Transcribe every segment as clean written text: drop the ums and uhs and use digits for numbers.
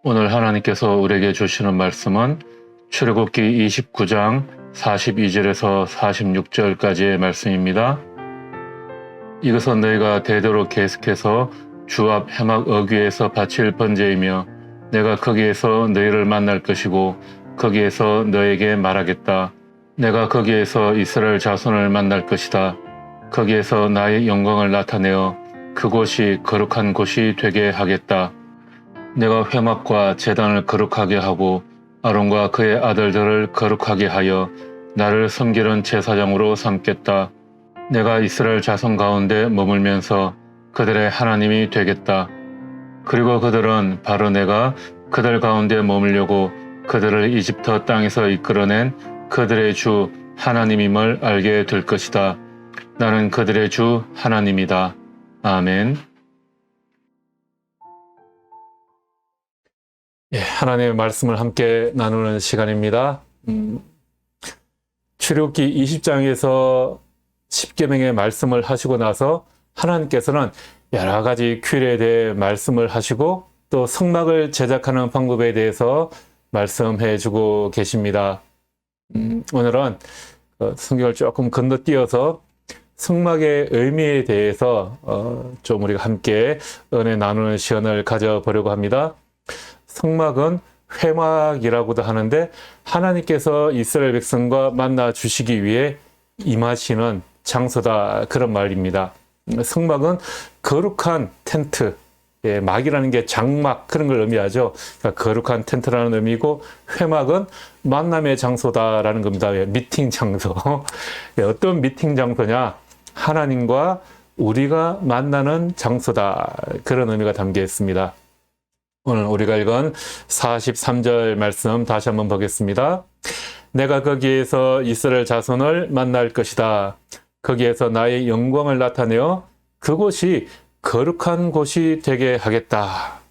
오늘 하나님께서 우리에게 주시는 말씀은 출애굽기 29장 42절에서 46절까지의 말씀입니다. 이것은 너희가 대대로 계속해서 주 앞 해막 어귀에서 바칠 번제이며 내가 거기에서 너희를 만날 것이고 거기에서 너에게 말하겠다. 내가 거기에서 이스라엘 자손을 만날 것이다. 거기에서 나의 영광을 나타내어 그곳이 거룩한 곳이 되게 하겠다. 내가 회막과 제단을 거룩하게 하고 아론과 그의 아들들을 거룩하게 하여 나를 섬기는 제사장으로 삼겠다. 내가 이스라엘 자손 가운데 머물면서 그들의 하나님이 되겠다. 그리고 그들은 바로 내가 그들 가운데 머물려고 그들을 이집트 땅에서 이끌어낸 그들의 주 하나님임을 알게 될 것이다. 나는 그들의 주 하나님이다. 아멘. 하나님의 말씀을 함께 나누는 시간입니다. 출애굽기 20장에서 10계명의 말씀을 하시고 나서 하나님께서는 여러 가지 규례에 대해 말씀을 하시고 또 성막을 제작하는 방법에 대해서 말씀해 주고 계십니다. 오늘은 성경을 조금 건너뛰어서 성막의 의미에 대해서 좀 우리가 함께 은혜 나누는 시간을 가져보려고 합니다. 성막은 회막이라고도 하는데 하나님께서 이스라엘 백성과 만나 주시기 위해 임하시는 장소다, 그런 말입니다. 성막은 거룩한 텐트, 막이라는 게 장막, 그런 걸 의미하죠. 그러니까 거룩한 텐트라는 의미고, 회막은 만남의 장소다라는 겁니다. 미팅 장소. 어떤 미팅 장소냐? 하나님과 우리가 만나는 장소다, 그런 의미가 담겨 있습니다. 오늘 우리가 읽은 43절 말씀 다시 한번 보겠습니다. 내가 거기에서 이스라엘 자손을 만날 것이다. 거기에서 나의 영광을 나타내어 그곳이 거룩한 곳이 되게 하겠다.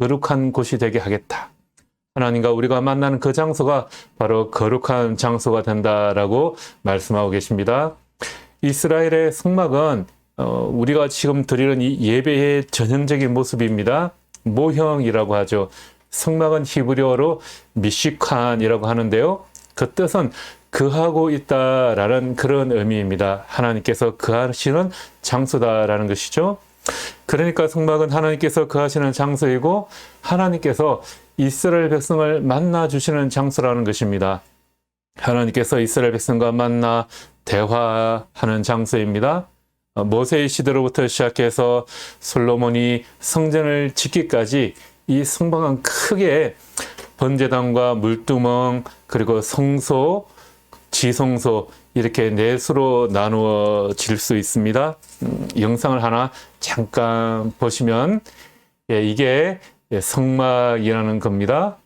거룩한 곳이 되게 하겠다. 하나님과 우리가 만나는 그 장소가 바로 거룩한 장소가 된다라고 말씀하고 계십니다. 이스라엘의 성막은 우리가 지금 드리는 이 예배의 전형적인 모습입니다. 모형이라고 하죠. 성막은 히브리어로 미시칸이라고 하는데요. 그 뜻은 거하고 있다라는 그런 의미입니다. 하나님께서 거하시는 장소다라는 것이죠. 그러니까 성막은 하나님께서 거하시는 장소이고 하나님께서 이스라엘 백성을 만나 주시는 장소라는 것입니다. 하나님께서 이스라엘 백성과 만나 대화하는 장소입니다. 모세의 시대로부터 시작해서 솔로몬이 성전을 짓기까지 이 성막은 크게 번제단과 물두멍, 그리고 성소, 지성소, 이렇게 네 수로 나누어질 수 있습니다. 영상을 하나 잠깐 보시면 이게 성막이라는 겁니다.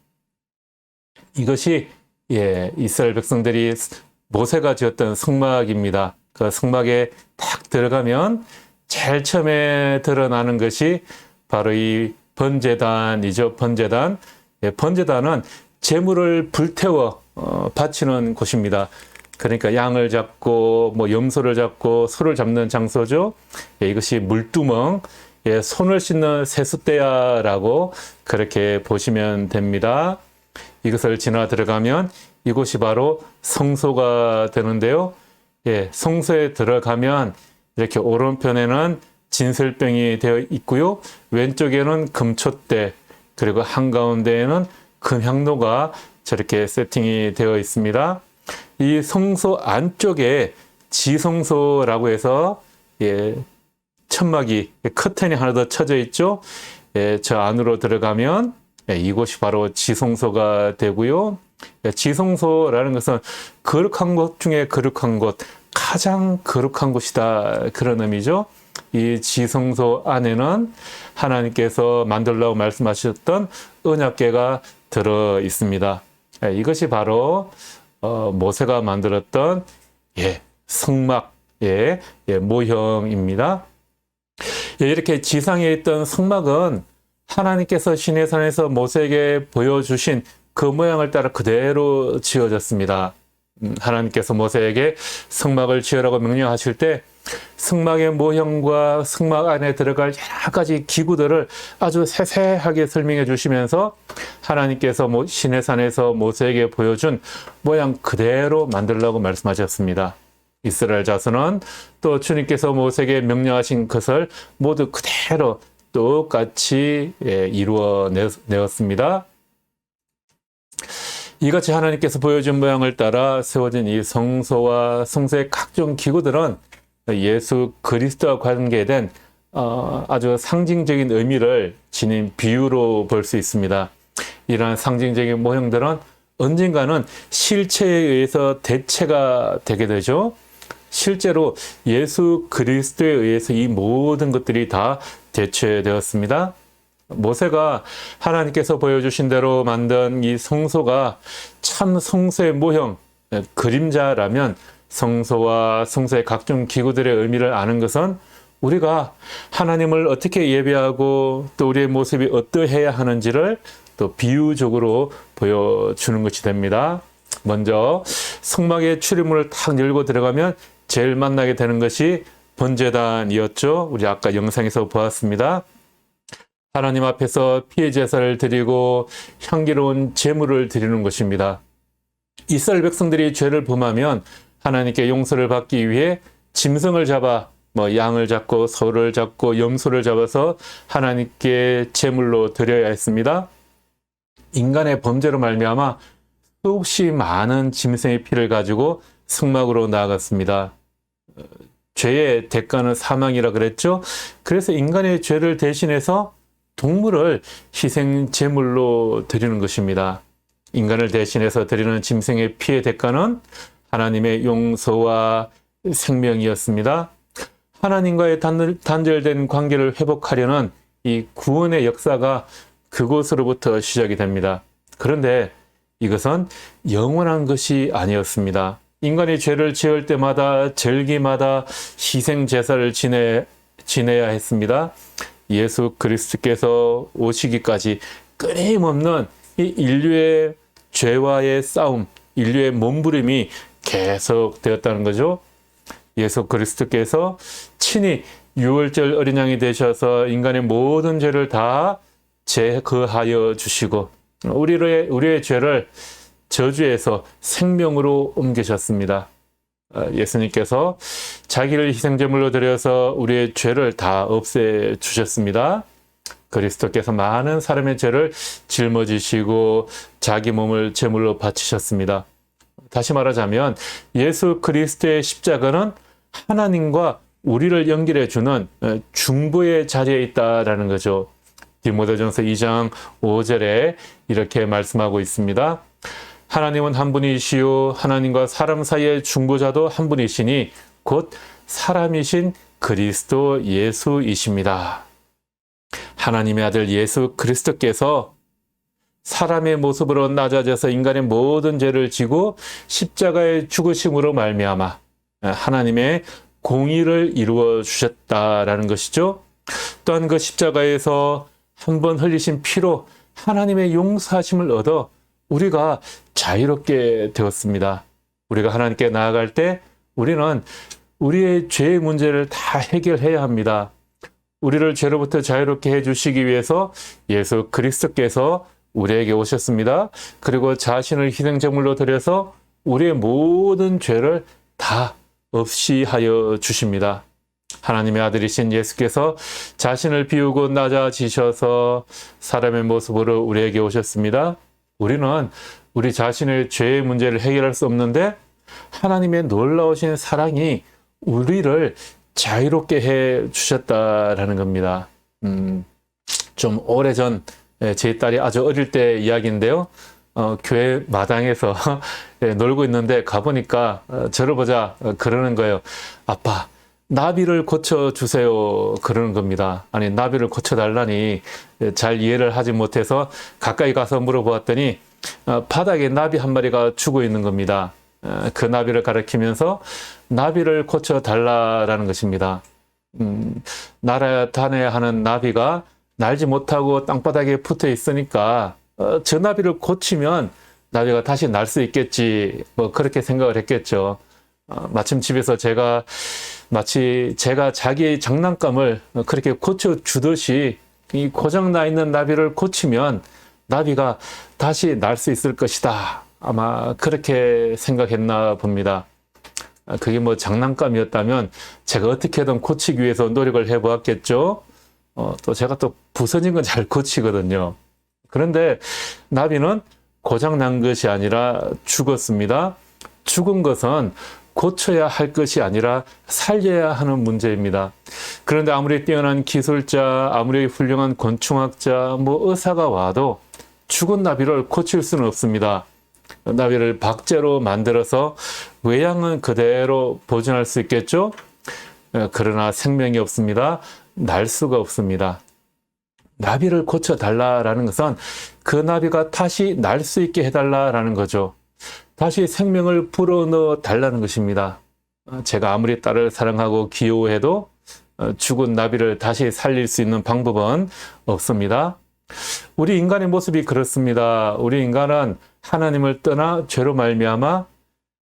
이것이 이스라엘 백성들이 모세가 지었던 성막입니다. 그 성막에 딱 들어가면 제일 처음에 드러나는 것이 바로 이 번제단이죠. 번제단. 번제단은 제물을 불태워 바치는 곳입니다. 그러니까 양을 잡고 염소를 잡고 소를 잡는 장소죠. 이것이 물두멍, 손을 씻는 세숫대야라고 그렇게 보시면 됩니다. 이것을 지나 들어가면 이곳이 바로 성소가 되는데요. 성소에 들어가면 이렇게 오른편에는 진설병이 되어 있고요. 왼쪽에는 금촛대, 그리고 한가운데에는 금향로가 저렇게 세팅이 되어 있습니다. 이 성소 안쪽에 지성소라고 해서 천막이, 커튼이 하나 더 쳐져 있죠. 저 안으로 들어가면 이곳이 바로 지성소가 되고요. 지성소라는 것은 거룩한 곳 중에 거룩한 곳, 가장 거룩한 곳이다, 그런 의미죠. 이 지성소 안에는 하나님께서 만들라고 말씀하셨던 언약궤가 들어 있습니다. 이것이 바로 모세가 만들었던 성막의 모형입니다. 이렇게 지상에 있던 성막은 하나님께서 시내산에서 모세에게 보여주신 그 모양을 따라 그대로 지어졌습니다. 하나님께서 모세에게 성막을 지으라고 명령하실 때 승막의 모형과 승막 안에 들어갈 여러 가지 기구들을 아주 세세하게 설명해 주시면서 하나님께서 시내산에서 모세에게 보여준 모양 그대로 만들라고 말씀하셨습니다. 이스라엘 자손은 또 주님께서 모세에게 명령하신 것을 모두 그대로 똑같이 이루어내었습니다. 이같이 하나님께서 보여준 모양을 따라 세워진 이 성소와 성소의 각종 기구들은 예수 그리스도와 관계된 아주 상징적인 의미를 지닌 비유로 볼 수 있습니다. 이러한 상징적인 모형들은 언젠가는 실체에 의해서 대체가 되게 되죠. 실제로 예수 그리스도에 의해서 이 모든 것들이 다 대체되었습니다. 모세가 하나님께서 보여주신 대로 만든 이 성소가 참 성소의 모형, 그림자라면 성소와 성소의 각종 기구들의 의미를 아는 것은 우리가 하나님을 어떻게 예배하고 또 우리의 모습이 어떠해야 하는지를 또 비유적으로 보여주는 것이 됩니다. 먼저 성막의 출입문을 탁 열고 들어가면 제일 만나게 되는 것이 번제단이었죠. 우리 아까 영상에서 보았습니다. 하나님 앞에서 피의 제사를 드리고 향기로운 제물을 드리는 것입니다. 이스라엘 백성들이 죄를 범하면 하나님께 용서를 받기 위해 짐승을 잡아 양을 잡고 소를 잡고 염소를 잡아서 하나님께 제물로 드려야 했습니다. 인간의 범죄로 말미암아 수없이 많은 짐승의 피를 가지고 성막으로 나아갔습니다. 죄의 대가는 사망이라 그랬죠. 그래서 인간의 죄를 대신해서 동물을 희생 제물로 드리는 것입니다. 인간을 대신해서 드리는 짐승의 피의 대가는 하나님의 용서와 생명이었습니다. 하나님과의 단절된 관계를 회복하려는 이 구원의 역사가 그곳으로부터 시작이 됩니다. 그런데 이것은 영원한 것이 아니었습니다. 인간이 죄를 지을 때마다 절기마다 희생 제사를 지내야 했습니다. 예수 그리스도께서 오시기까지 끊임없는 이 인류의 죄와의 싸움, 인류의 몸부림이 계속되었다는 거죠. 예수 그리스도께서 친히 유월절 어린 양이 되셔서 인간의 모든 죄를 다 제거하여 주시고 우리의 죄를 저주에서 생명으로 옮기셨습니다. 예수님께서 자기를 희생제물로 드려서 우리의 죄를 다 없애 주셨습니다. 그리스도께서 많은 사람의 죄를 짊어지시고 자기 몸을 제물로 바치셨습니다. 다시 말하자면 예수 그리스도의 십자가는 하나님과 우리를 연결해 주는 중보의 자리에 있다라는 거죠. 디모데전서 2장 5절에 이렇게 말씀하고 있습니다. 하나님은 한 분이시요 하나님과 사람 사이의 중보자도 한 분이시니 곧 사람이신 그리스도 예수이십니다. 하나님의 아들 예수 그리스도께서 사람의 모습으로 낮아져서 인간의 모든 죄를 지고 십자가의 죽으심으로 말미암아 하나님의 공의를 이루어 주셨다라는 것이죠. 또한 그 십자가에서 한 번 흘리신 피로 하나님의 용서하심을 얻어 우리가 자유롭게 되었습니다. 우리가 하나님께 나아갈 때 우리는 우리의 죄의 문제를 다 해결해야 합니다. 우리를 죄로부터 자유롭게 해주시기 위해서 예수 그리스도께서 우리에게 오셨습니다. 그리고 자신을 희생제물로 드려서 우리의 모든 죄를 다 없이 하여 주십니다. 하나님의 아들이신 예수께서 자신을 비우고 낮아지셔서 사람의 모습으로 우리에게 오셨습니다. 우리는 우리 자신의 죄의 문제를 해결할 수 없는데 하나님의 놀라우신 사랑이 우리를 자유롭게 해 주셨다라는 겁니다. 좀 오래전 제 딸이 아주 어릴 때 이야기인데요. 교회 마당에서 놀고 있는데 가보니까 저를 보자 그러는 거예요. 아빠, 나비를 고쳐주세요. 그러는 겁니다. 아니, 나비를 고쳐달라니 잘 이해를 하지 못해서 가까이 가서 물어보았더니 바닥에 나비 한 마리가 죽어 있는 겁니다. 그 나비를 가리키면서 나비를 고쳐달라라는 것입니다. 날아다녀야 하는 나비가 날지 못하고 땅바닥에 붙어 있으니까 저 나비를 고치면 나비가 다시 날 수 있겠지, 그렇게 생각을 했겠죠. 마침 집에서 마치 제가 자기 장난감을 그렇게 고쳐주듯이 이 고장나 있는 나비를 고치면 나비가 다시 날 수 있을 것이다. 아마 그렇게 생각했나 봅니다. 그게 뭐 장난감이었다면 제가 어떻게든 고치기 위해서 노력을 해보았겠죠. 또 제가 또 부서진 건 잘 고치거든요. 그런데 나비는 고장난 것이 아니라 죽었습니다. 죽은 것은 고쳐야 할 것이 아니라 살려야 하는 문제입니다. 그런데 아무리 뛰어난 기술자, 아무리 훌륭한 곤충학자, 의사가 와도 죽은 나비를 고칠 수는 없습니다. 나비를 박제로 만들어서 외양은 그대로 보존할 수 있겠죠? 그러나 생명이 없습니다. 날 수가 없습니다. 나비를 고쳐달라라는 것은 그 나비가 다시 날 수 있게 해달라라는 거죠. 다시 생명을 불어넣어 달라는 것입니다. 제가 아무리 딸을 사랑하고 귀여워해도 죽은 나비를 다시 살릴 수 있는 방법은 없습니다. 우리 인간의 모습이 그렇습니다. 우리 인간은 하나님을 떠나 죄로 말미암아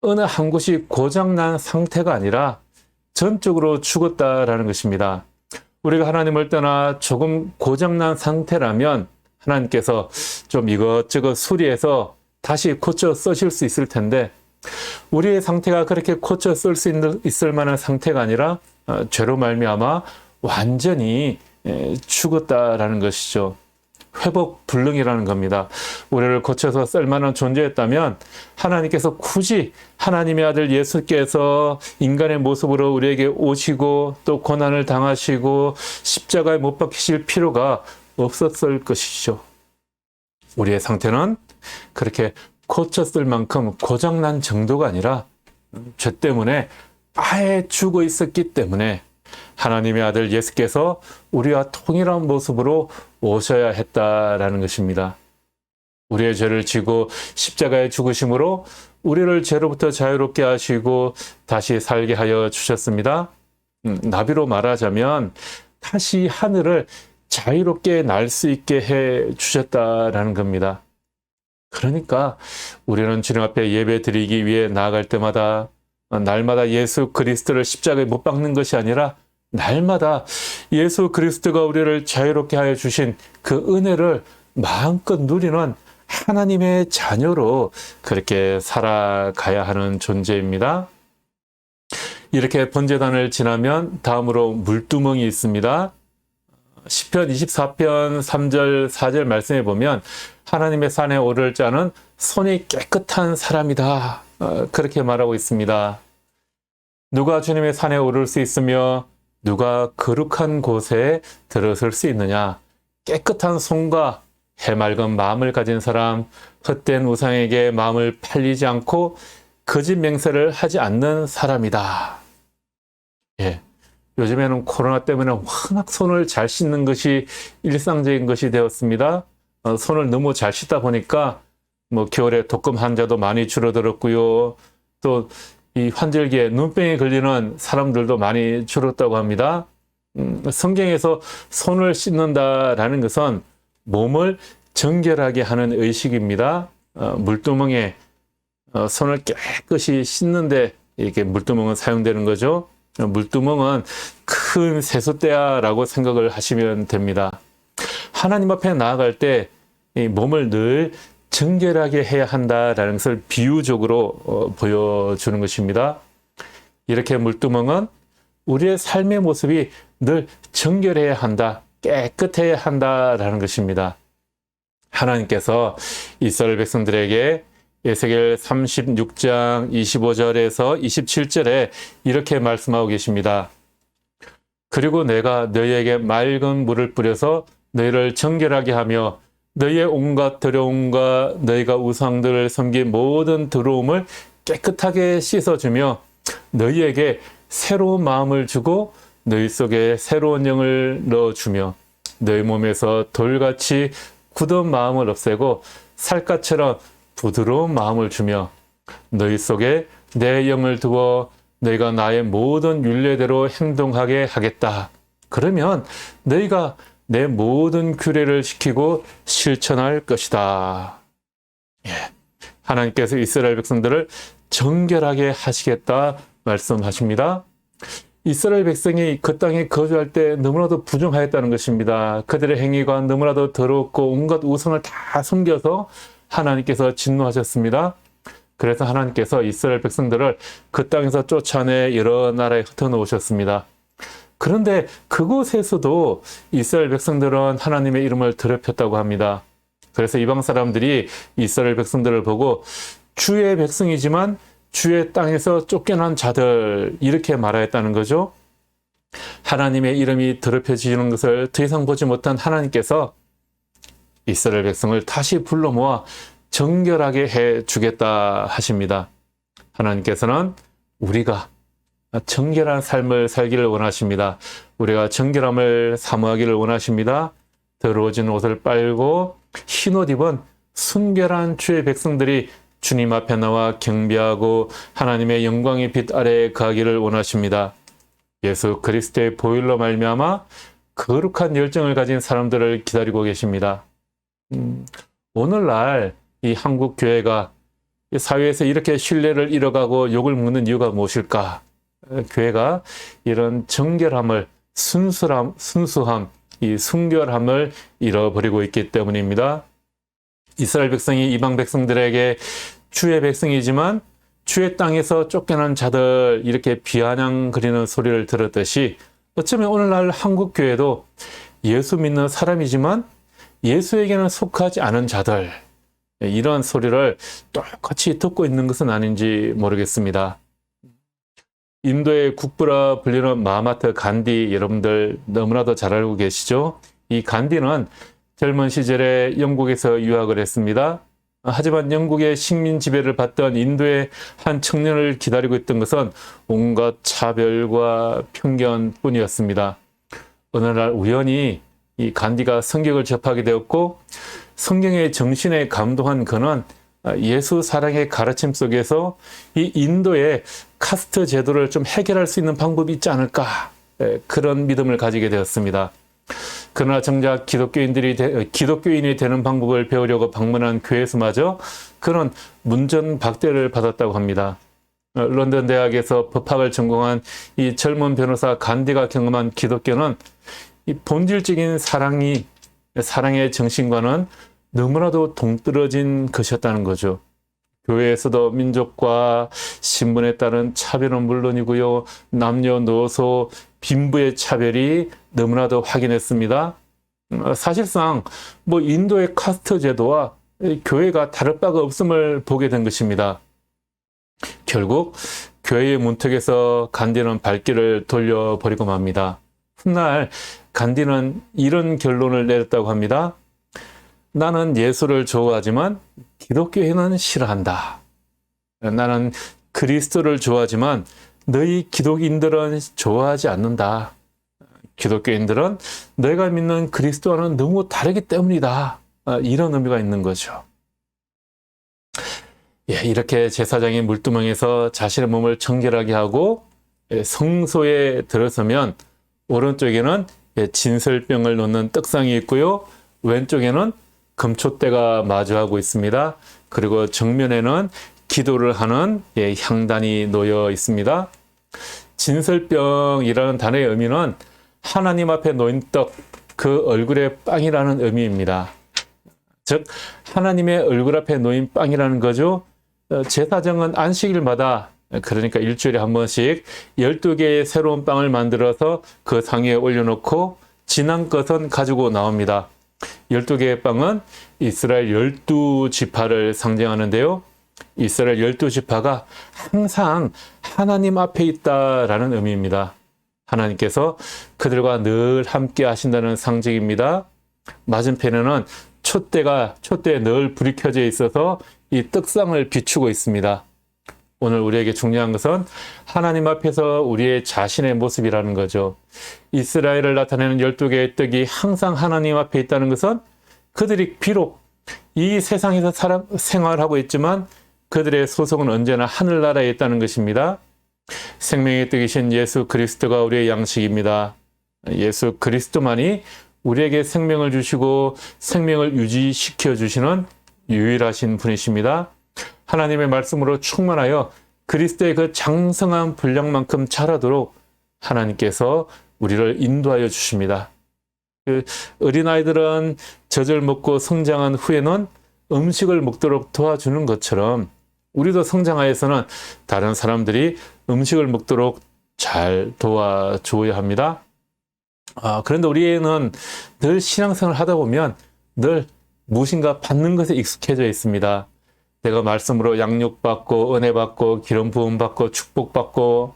어느 한 곳이 고장난 상태가 아니라 전적으로 죽었다라는 것입니다. 우리가 하나님을 떠나 조금 고장난 상태라면 하나님께서 좀 이것저것 수리해서 다시 고쳐 쓰실 수 있을 텐데 우리의 상태가 그렇게 고쳐 쓸 수 있을 만한 상태가 아니라 죄로 말미암아 완전히 죽었다라는 것이죠. 회복 불능이라는 겁니다. 우리를 고쳐서 쓸 만한 존재였다면 하나님께서 굳이 하나님의 아들 예수께서 인간의 모습으로 우리에게 오시고 또 고난을 당하시고 십자가에 못 박히실 필요가 없었을 것이죠. 우리의 상태는 그렇게 고쳤을 만큼 고장난 정도가 아니라 죄 때문에 아예 죽어 있었기 때문에 하나님의 아들 예수께서 우리와 동일한 모습으로 오셔야 했다라는 것입니다. 우리의 죄를 지고 십자가에 죽으심으로 우리를 죄로부터 자유롭게 하시고 다시 살게 하여 주셨습니다. 나비로 말하자면 다시 하늘을 자유롭게 날 수 있게 해 주셨다라는 겁니다. 그러니까 우리는 주님 앞에 예배 드리기 위해 나아갈 때마다 날마다 예수 그리스도를 십자가에 못 박는 것이 아니라 날마다 예수 그리스도가 우리를 자유롭게 하여 주신 그 은혜를 마음껏 누리는 하나님의 자녀로 그렇게 살아가야 하는 존재입니다. 이렇게 번제단을 지나면 다음으로 물두멍이 있습니다. 시편 24편 3절 4절 말씀해 보면 하나님의 산에 오를 자는 손이 깨끗한 사람이다. 그렇게 말하고 있습니다. 누가 주님의 산에 오를 수 있으며 누가 거룩한 곳에 들어설 수 있느냐? 깨끗한 손과 해맑은 마음을 가진 사람, 헛된 우상에게 마음을 팔리지 않고 거짓 맹세를 하지 않는 사람이다. 예. 요즘에는 코로나 때문에 워낙 손을 잘 씻는 것이 일상적인 것이 되었습니다. 손을 너무 잘 씻다 보니까 겨울에 독감 환자도 많이 줄어들었고요. 또 이 환절기에 눈병에 걸리는 사람들도 많이 줄었다고 합니다. 성경에서 손을 씻는다라는 것은 몸을 정결하게 하는 의식입니다. 물두멍에 손을 깨끗이 씻는데 이렇게 물두멍은 사용되는 거죠. 물두멍은 큰 세숫대야라고 생각을 하시면 됩니다. 하나님 앞에 나아갈 때 이 몸을 늘 정결하게 해야 한다라는 것을 비유적으로 보여주는 것입니다. 이렇게 물두멍은 우리의 삶의 모습이 늘 정결해야 한다, 깨끗해야 한다라는 것입니다. 하나님께서 이스라엘 백성들에게 에스겔 36장 25절에서 27절에 이렇게 말씀하고 계십니다. 그리고 내가 너희에게 맑은 물을 뿌려서 너희를 정결하게 하며 너희의 온갖 더러움과 너희가 우상들을 섬긴 모든 더러움을 깨끗하게 씻어주며 너희에게 새로운 마음을 주고 너희 속에 새로운 영을 넣어주며 너희 몸에서 돌같이 굳은 마음을 없애고 살갗처럼 부드러운 마음을 주며 너희 속에 내 영을 두어 너희가 나의 모든 율례대로 행동하게 하겠다. 그러면 너희가 내 모든 규례를 지키고 실천할 것이다. 예. 하나님께서 이스라엘 백성들을 정결하게 하시겠다 말씀하십니다. 이스라엘 백성이 그 땅에 거주할 때 너무나도 부정하였다는 것입니다. 그들의 행위가 너무나도 더럽고 온갖 우상을 다 숨겨서 하나님께서 진노하셨습니다. 그래서 하나님께서 이스라엘 백성들을 그 땅에서 쫓아내 여러 나라에 흩어놓으셨습니다. 그런데 그곳에서도 이스라엘 백성들은 하나님의 이름을 더럽혔다고 합니다. 그래서 이방 사람들이 이스라엘 백성들을 보고 주의 백성이지만 주의 땅에서 쫓겨난 자들 이렇게 말하였다는 거죠. 하나님의 이름이 더럽혀지는 것을 더 이상 보지 못한 하나님께서 이스라엘 백성을 다시 불러 모아 정결하게 해 주겠다 하십니다. 하나님께서는 우리가 정결한 삶을 살기를 원하십니다. 우리가 정결함을 사모하기를 원하십니다. 더러워진 옷을 빨고 흰 옷 입은 순결한 주의 백성들이 주님 앞에 나와 경배하고 하나님의 영광의 빛 아래에 가기를 원하십니다. 예수 그리스도의 보혈로 말미암아 거룩한 열정을 가진 사람들을 기다리고 계십니다. 오늘날 이 한국 교회가 사회에서 이렇게 신뢰를 잃어가고 욕을 먹는 이유가 무엇일까? 교회가 이런 정결함을 순수함, 이 순결함을 잃어버리고 있기 때문입니다. 이스라엘 백성이 이방 백성들에게 주의 백성이지만 주의 땅에서 쫓겨난 자들 이렇게 비아냥거리는 소리를 들었듯이 어쩌면 오늘날 한국 교회도 예수 믿는 사람이지만 예수에게는 속하지 않은 자들 이런 소리를 똑같이 듣고 있는 것은 아닌지 모르겠습니다. 인도의 국부라 불리는 마하마트 간디 여러분들 너무나도 잘 알고 계시죠? 이 간디는 젊은 시절에 영국에서 유학을 했습니다. 하지만 영국의 식민 지배를 받던 인도의 한 청년을 기다리고 있던 것은 온갖 차별과 편견뿐이었습니다. 어느 날 우연히 이 간디가 성경을 접하게 되었고 성경의 정신에 감동한 그는 예수 사랑의 가르침 속에서 이 인도의 카스트 제도를 좀 해결할 수 있는 방법이 있지 않을까 그런 믿음을 가지게 되었습니다. 그러나 정작 기독교인이 되는 방법을 배우려고 방문한 교회에서마저 그런 문전박대를 받았다고 합니다. 런던 대학에서 법학을 전공한 이 젊은 변호사 간디가 경험한 기독교는 이 본질적인 사랑의 정신과는 너무나도 동떨어진 것이었다는 거죠. 교회에서도 민족과 신분에 따른 차별은 물론이고요. 남녀노소, 빈부의 차별이 너무나도 확인했습니다. 사실상 인도의 카스트 제도와 교회가 다를 바가 없음을 보게 된 것입니다. 결국 교회의 문턱에서 간디는 발길을 돌려버리고 맙니다. 훗날 간디는 이런 결론을 내렸다고 합니다. 나는 예수를 좋아하지만 기독교인은 싫어한다. 나는 그리스도를 좋아하지만 너희 기독인들은 좋아하지 않는다. 기독교인들은 너희가 믿는 그리스도와는 너무 다르기 때문이다. 이런 의미가 있는 거죠. 이렇게 제사장의 물두멍에서 자신의 몸을 정결하게 하고 성소에 들어서면 오른쪽에는 진설병을 놓는 떡상이 있고요. 왼쪽에는 금촛대가 마주하고 있습니다. 그리고 정면에는 기도를 하는 향단이 놓여 있습니다. 진설병이라는 단어의 의미는 하나님 앞에 놓인 떡, 그 얼굴의 빵이라는 의미입니다. 즉 하나님의 얼굴 앞에 놓인 빵이라는 거죠. 제사장은 안식일마다 그러니까 일주일에 한 번씩 12개의 새로운 빵을 만들어서 그 상 위에 올려놓고 지난 것은 가지고 나옵니다. 12개의 빵은 이스라엘 12지파를 상징하는데요. 이스라엘 12지파가 항상 하나님 앞에 있다라는 의미입니다. 하나님께서 그들과 늘 함께 하신다는 상징입니다. 맞은편에는 촛대에 늘 불이 켜져 있어서 이 떡상을 비추고 있습니다. 오늘 우리에게 중요한 것은 하나님 앞에서 우리의 자신의 모습이라는 거죠. 이스라엘을 나타내는 12개의 떡이 항상 하나님 앞에 있다는 것은 그들이 비록 이 세상에서 생활하고 있지만 그들의 소속은 언제나 하늘나라에 있다는 것입니다. 생명의 떡이신 예수 그리스도가 우리의 양식입니다. 예수 그리스도만이 우리에게 생명을 주시고 생명을 유지시켜 주시는 유일하신 분이십니다. 하나님의 말씀으로 충만하여 그리스도의 그 장성한 분량만큼 자라도록 하나님께서 우리를 인도하여 주십니다. 그 어린아이들은 젖을 먹고 성장한 후에는 음식을 먹도록 도와주는 것처럼 우리도 성장하여서는 다른 사람들이 음식을 먹도록 잘 도와줘야 합니다. 그런데 우리는 늘 신앙생활을 하다 보면 늘 무엇인가 받는 것에 익숙해져 있습니다. 내가 말씀으로 양육받고 은혜받고 기름 부음받고 축복받고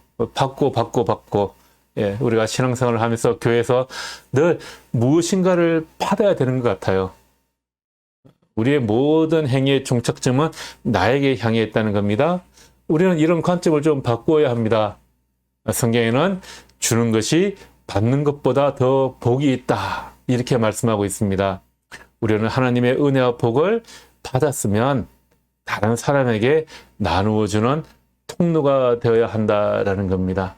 받고 예, 우리가 신앙생활을 하면서 교회에서 늘 무엇인가를 받아야 되는 것 같아요. 우리의 모든 행위의 종착점은 나에게 향해 있다는 겁니다. 우리는 이런 관점을 좀 바꾸어야 합니다. 성경에는 주는 것이 받는 것보다 더 복이 있다, 이렇게 말씀하고 있습니다. 우리는 하나님의 은혜와 복을 받았으면 다른 사람에게 나누어주는 통로가 되어야 한다라는 겁니다.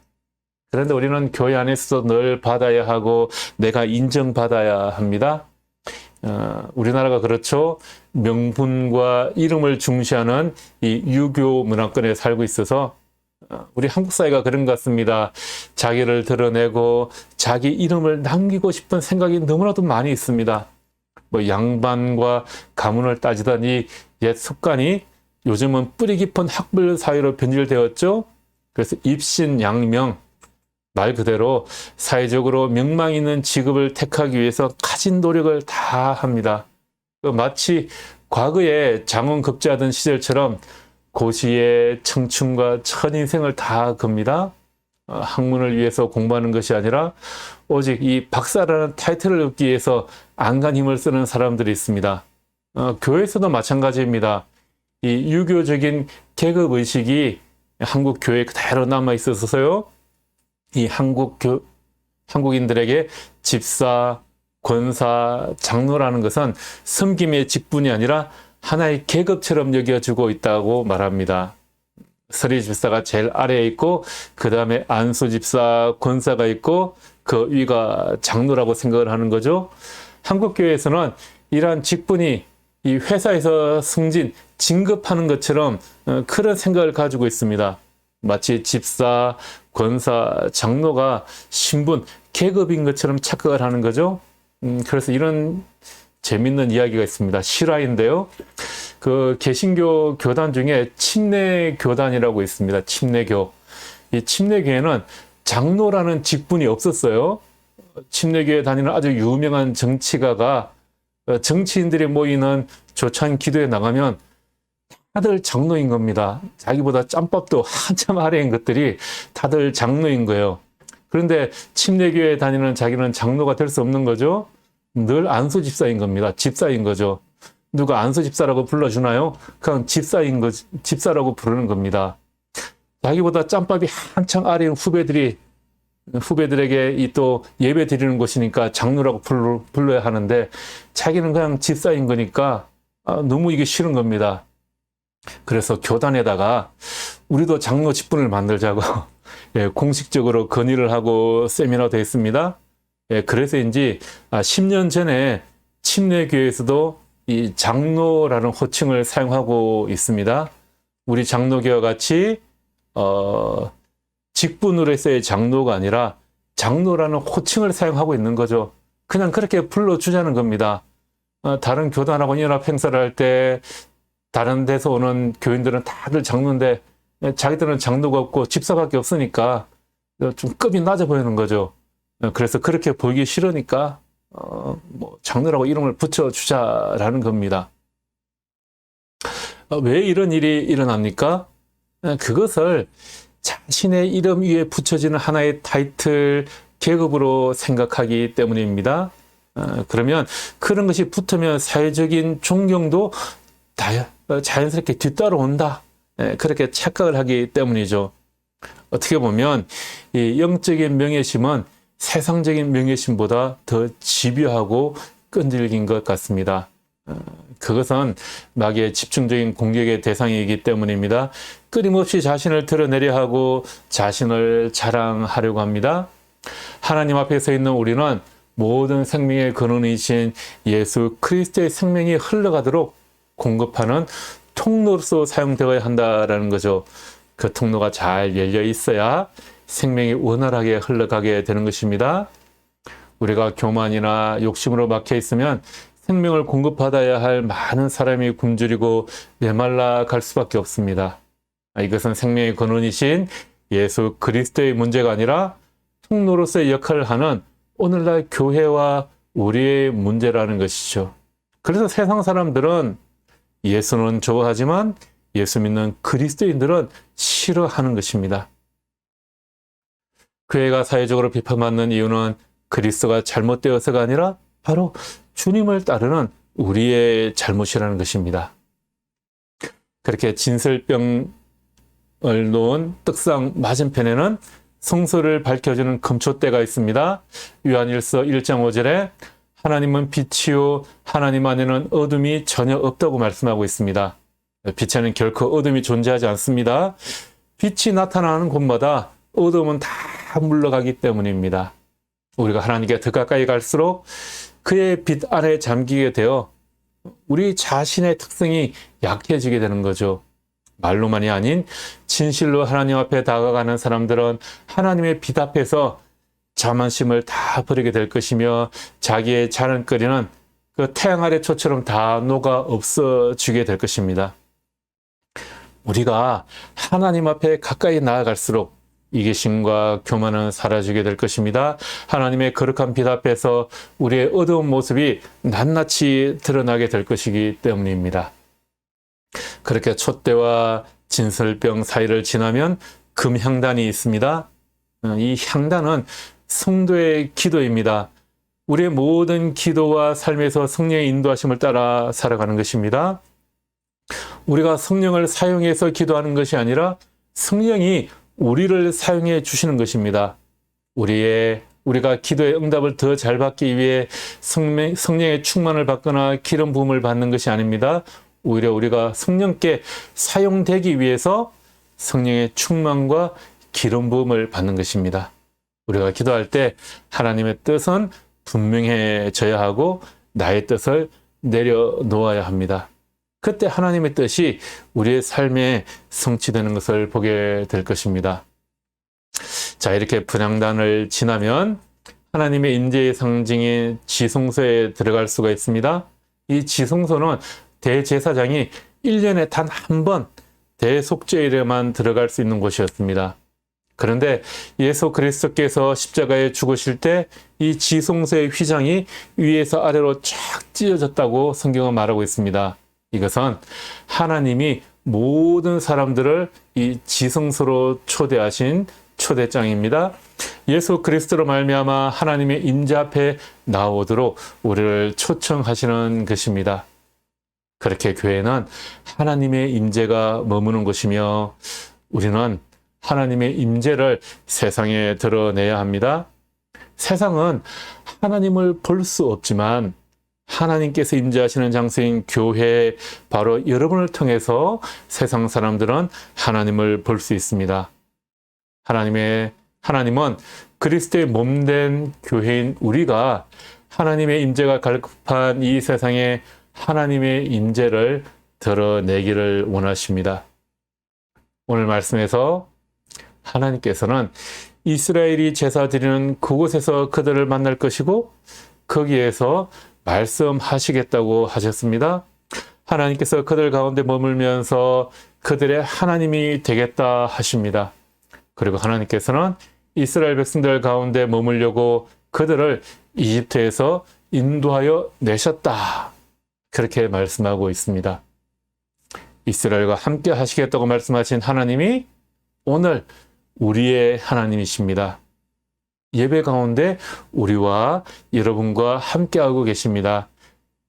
그런데 우리는 교회 안에서도 늘 받아야 하고 내가 인정받아야 합니다. 우리나라가 그렇죠. 명분과 이름을 중시하는 이 유교 문화권에 살고 있어서 우리 한국 사회가 그런 것 같습니다. 자기를 드러내고 자기 이름을 남기고 싶은 생각이 너무나도 많이 있습니다. 뭐 양반과 가문을 따지던 이 옛 습관이 요즘은 뿌리 깊은 학벌 사회로 변질되었죠. 그래서 입신양명, 말 그대로 사회적으로 명망 있는 직업을 택하기 위해서 가진 노력을 다 합니다. 마치 과거에 장원급제하던 시절처럼 고시에 청춘과 첫 인생을 다 겁니다. 학문을 위해서 공부하는 것이 아니라 오직 이 박사라는 타이틀을 얻기 위해서 안간 힘을 쓰는 사람들이 있습니다. 교회에서도 마찬가지입니다. 이 유교적인 계급의식이 한국 교회에 그대로 남아 있어서요. 이 한국인들에게 집사, 권사, 장로라는 것은 섬김의 직분이 아니라 하나의 계급처럼 여겨지고 있다고 말합니다. 서리 집사가 제일 아래에 있고 그 다음에 안수 집사, 권사가 있고 그 위가 장로라고 생각을 하는 거죠. 한국 교회에서는 이러한 직분이 이 회사에서 승진, 진급하는 것처럼 그런 생각을 가지고 있습니다. 마치 집사, 권사, 장로가 신분, 계급인 것처럼 착각을 하는 거죠. 그래서 이런 재밌는 이야기가 있습니다. 실화인데요. 그 개신교 교단 중에 침례교단이라고 있습니다. 침례교. 이 침례교회는 장로라는 직분이 없었어요. 침례교회 다니는 아주 유명한 정치가가 정치인들이 모이는 조찬 기도에 나가면 다들 장로인 겁니다. 자기보다 짬밥도 한참 아래인 것들이 다들 장로인 거예요. 그런데 침례교회에 다니는 자기는 장로가 될 수 없는 거죠. 늘 안수 집사인 겁니다. 집사인 거죠. 누가 안수 집사라고 불러주나요? 그냥 집사라고 부르는 겁니다. 자기보다 짬밥이 한창 아래인 후배들에게 이 또 예배 드리는 곳이니까 장로라고 불러야 하는데 자기는 그냥 집사인 거니까 너무 이게 싫은 겁니다. 그래서 교단에다가 우리도 장로 직분을 만들자고 공식적으로 건의를 하고 세미나도 했습니다. 그래서인지 10년 전에 침례교회에서도 이 장로라는 호칭을 사용하고 있습니다. 우리 장로교와 같이 직분으로서의 장로가 아니라 장로라는 호칭을 사용하고 있는 거죠. 그냥 그렇게 불러주자는 겁니다. 다른 교단하고 연합 행사를 할 때 다른 데서 오는 교인들은 다들 장로인데 자기들은 장로가 없고 집사밖에 없으니까 좀 급이 낮아 보이는 거죠. 그래서 그렇게 보이기 싫으니까 뭐 장로라고 이름을 붙여주자라는 겁니다. 왜 이런 일이 일어납니까? 그것을 자신의 이름 위에 붙여지는 하나의 타이틀, 계급으로 생각하기 때문입니다. 그러면 그런 것이 붙으면 사회적인 존경도 자연스럽게 뒤따라온다. 그렇게 착각을 하기 때문이죠. 어떻게 보면 이 영적인 명예심은 세상적인 명예심보다 더 집요하고 끈질긴 것 같습니다. 그것은 마귀의 집중적인 공격의 대상이기 때문입니다. 끊임없이 자신을 드러내려 하고 자신을 자랑하려고 합니다. 하나님 앞에 서 있는 우리는 모든 생명의 근원이신 예수 그리스도의 생명이 흘러가도록 공급하는 통로로서 사용되어야 한다라는 거죠. 그 통로가 잘 열려 있어야 생명이 원활하게 흘러가게 되는 것입니다. 우리가 교만이나 욕심으로 막혀 있으면 생명을 공급받아야 할 많은 사람이 굶주리고 메말라 갈 수밖에 없습니다. 이것은 생명의 근원이신 예수 그리스도의 문제가 아니라 통로로서의 역할을 하는 오늘날 교회와 우리의 문제라는 것이죠. 그래서 세상 사람들은 예수는 좋아하지만 예수 믿는 그리스도인들은 싫어하는 것입니다. 교회가 사회적으로 비판받는 이유는 그리스도가 잘못되어서가 아니라 바로 주님을 따르는 우리의 잘못이라는 것입니다. 그렇게 진설병을 놓은 떡상 맞은편에는 성소를 밝혀주는 금초대가 있습니다. 요한일서 1장 5절에 하나님은 빛이요 하나님 안에는 어둠이 전혀 없다고 말씀하고 있습니다. 빛에는 결코 어둠이 존재하지 않습니다. 빛이 나타나는 곳마다 어둠은 다 물러가기 때문입니다. 우리가 하나님께 더 가까이 갈수록 그의 빛 안에 잠기게 되어 우리 자신의 특성이 약해지게 되는 거죠. 말로만이 아닌 진실로 하나님 앞에 다가가는 사람들은 하나님의 빛 앞에서 자만심을 다 버리게 될 것이며 자기의 자랑거리는 그 태양 아래 초처럼 다 녹아 없어지게 될 것입니다. 우리가 하나님 앞에 가까이 나아갈수록 이기심과 교만은 사라지게 될 것입니다. 하나님의 거룩한 빛 앞에서 우리의 어두운 모습이 낱낱이 드러나게 될 것이기 때문입니다. 그렇게 촛대와 진설병 사이를 지나면 금향단이 있습니다. 이 향단은 성도의 기도입니다. 우리의 모든 기도와 삶에서 성령의 인도하심을 따라 살아가는 것입니다. 우리가 성령을 사용해서 기도하는 것이 아니라 성령이 우리를 사용해 주시는 것입니다. 우리가 기도의 응답을 더 잘 받기 위해 성령의 충만을 받거나 기름 부음을 받는 것이 아닙니다. 오히려 우리가 성령께 사용되기 위해서 성령의 충만과 기름 부음을 받는 것입니다. 우리가 기도할 때 하나님의 뜻은 분명해져야 하고 나의 뜻을 내려놓아야 합니다. 그때 하나님의 뜻이 우리의 삶에 성취되는 것을 보게 될 것입니다. 자, 이렇게 분향단을 지나면 하나님의 임재의 상징인 지성소에 들어갈 수가 있습니다. 이 지성소는 대제사장이 1년에 단 한 번 대속죄일에만 들어갈 수 있는 곳이었습니다. 그런데 예수 그리스도께서 십자가에 죽으실 때 이 지성소의 휘장이 위에서 아래로 쫙 찢어졌다고 성경은 말하고 있습니다. 이것은 하나님이 모든 사람들을 이 지성소로 초대하신 초대장입니다. 예수 그리스도로 말미암아 하나님의 임재 앞에 나오도록 우리를 초청하시는 것입니다. 그렇게 교회는 하나님의 임재가 머무는 곳이며 우리는 하나님의 임재를 세상에 드러내야 합니다. 세상은 하나님을 볼 수 없지만 하나님께서 임재하시는 장소인 교회, 바로 여러분을 통해서 세상 사람들은 하나님을 볼 수 있습니다. 하나님은 그리스도의 몸된 교회인 우리가 하나님의 임재가 갈급한 이 세상에 하나님의 임재를 드러내기를 원하십니다. 오늘 말씀에서 하나님께서는 이스라엘이 제사 드리는 그곳에서 그들을 만날 것이고 거기에서 말씀하시겠다고 하셨습니다. 하나님께서 그들 가운데 머물면서 그들의 하나님이 되겠다 하십니다. 그리고 하나님께서는 이스라엘 백성들 가운데 머물려고 그들을 이집트에서 인도하여 내셨다. 그렇게 말씀하고 있습니다. 이스라엘과 함께 하시겠다고 말씀하신 하나님이 오늘 우리의 하나님이십니다. 예배 가운데 우리와 여러분과 함께하고 계십니다.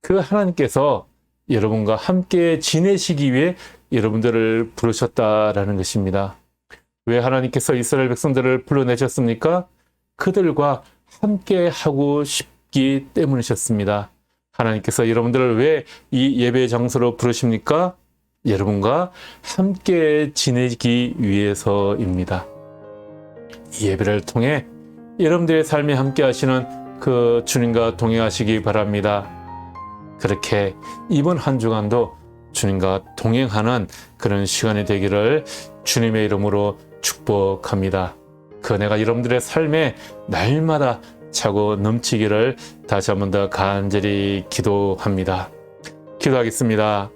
그 하나님께서 여러분과 함께 지내시기 위해 여러분들을 부르셨다라는 것입니다. 왜 하나님께서 이스라엘 백성들을 불러내셨습니까? 그들과 함께하고 싶기 때문이셨습니다. 하나님께서 여러분들을 왜 이 예배 장소로 부르십니까? 여러분과 함께 지내기 위해서입니다. 이 예배를 통해 여러분들의 삶에 함께 하시는 그 주님과 동행하시기 바랍니다. 그렇게 이번 한 주간도 주님과 동행하는 그런 시간이 되기를 주님의 이름으로 축복합니다. 그 은혜가 여러분들의 삶에 날마다 차고 넘치기를 다시 한 번 더 간절히 기도합니다. 기도하겠습니다.